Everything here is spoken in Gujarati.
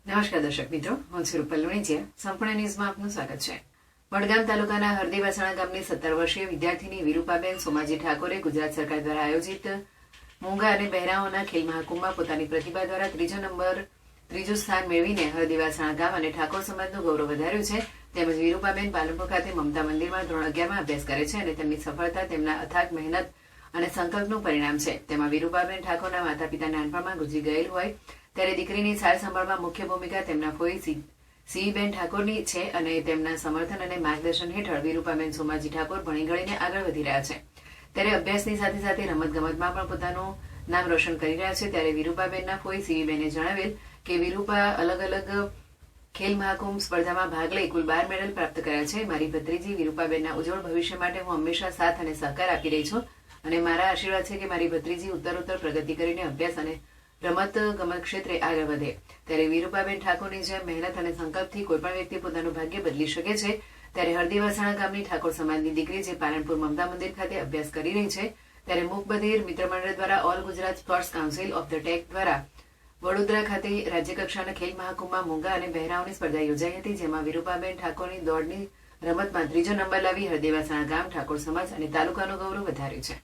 નમસ્કાર દર્શક મિત્રો, હું છું રૂપલ લુણીચિયા. સંપૂર્ણ ન્યૂઝમાં આપનું સ્વાગત છે. વડગામ તાલુકાના હરદીવાસણા ગામની 17 વર્ષીય વિદ્યાર્થીની વિરૂપાબેન સોમાજી ઠાકોરે ગુજરાત સરકાર દ્વારા આયોજિત મૂંગા અને બહેરાઓના ખેલ મહાકુંભમાં પોતાની પ્રતિભા દ્વારા ત્રીજું સ્થાન મેળવીને હરદીવાસણા ગામ અને ઠાકોર સમાજનું ગૌરવ વધાર્યું છે. તેમજ વિરૂપાબેન પાલનપુર ખાતે મમતા મંદિરમાં ધોરણ 11માં અભ્યાસ કરે છે અને તેમની સફળતા તેમના અથાગ મહેનત અને સંકલ્પનું પરિણામ છે. તેમાં વિરૂપાબેન ઠાકોરના માતા પિતા નાનપણમાં ગુજરી ગયેલ હોય ત્યારે દીકરીની સાર સંભાળમાં મુખ્ય ભૂમિકા તેમના ફોઈ સીઈબેન ઠાકોરની છે અને તેમના સમર્થન અને માર્ગદર્શન હેઠળ વિરૂપાબેન સોમાજી ઠાકોર ભણી ગણીને આગળ વધી રહ્યા છે. ત્યારે અભ્યાસની સાથે સાથે રમતગમતમાં પણ પોતાનું નામ રોશન કરી રહ્યા છે. ત્યારે વિરૂપાબેનના ફોઈ સીઈબેને જણાવેલ કે વિરૂપા અલગ અલગ ખેલ મહાકુંભ સ્પર્ધામાં ભાગ લઈ કુલ 12 મેડલ પ્રાપ્ત કર્યા છે. મારી ભત્રીજી વિરૂપાબેનના ઉજ્જવળ ભવિષ્ય માટે હું હંમેશા સાથ અને સહકાર આપી રહી છું અને મારા આશીર્વાદ છે કે મારી ભત્રીજી ઉત્તરોત્તર પ્રગતિ કરીને અભ્યાસ અને રમત ગમત ક્ષેત્રે આગળ વધે. ત્યારે વિરૂપાબેન ઠાકોરની જેમ મહેનત અને સંકલ્પથી કોઈપણ વ્યક્તિ પોતાનું ભાગ્ય બદલી શકે છે. ત્યારે હરદીવાસણા ગામની ઠાકોર સમાજની દીકરી જે પાલનપુર મમતા મંદિર ખાતે અભ્યાસ કરી રહી છે ત્યારે મૂકબધિર મિત્ર મંડળ દ્વારા all Gujarat sports council of the ટેક દ્વારા વડોદરા ખાતે રાજ્યકક્ષાના ખેલ મહાકુંભમાં મૂંગા અને બહેરાઓની સ્પર્ધા યોજાઈ હતી, જેમાં વિરૂપાબેન ઠાકોરની દોડની રમતમાં ત્રીજો નંબર લાવી હરદીવાસણા ગામ, ઠાકોર સમાજ અને તાલુકાનું ગૌરવ વધાર્યું છે.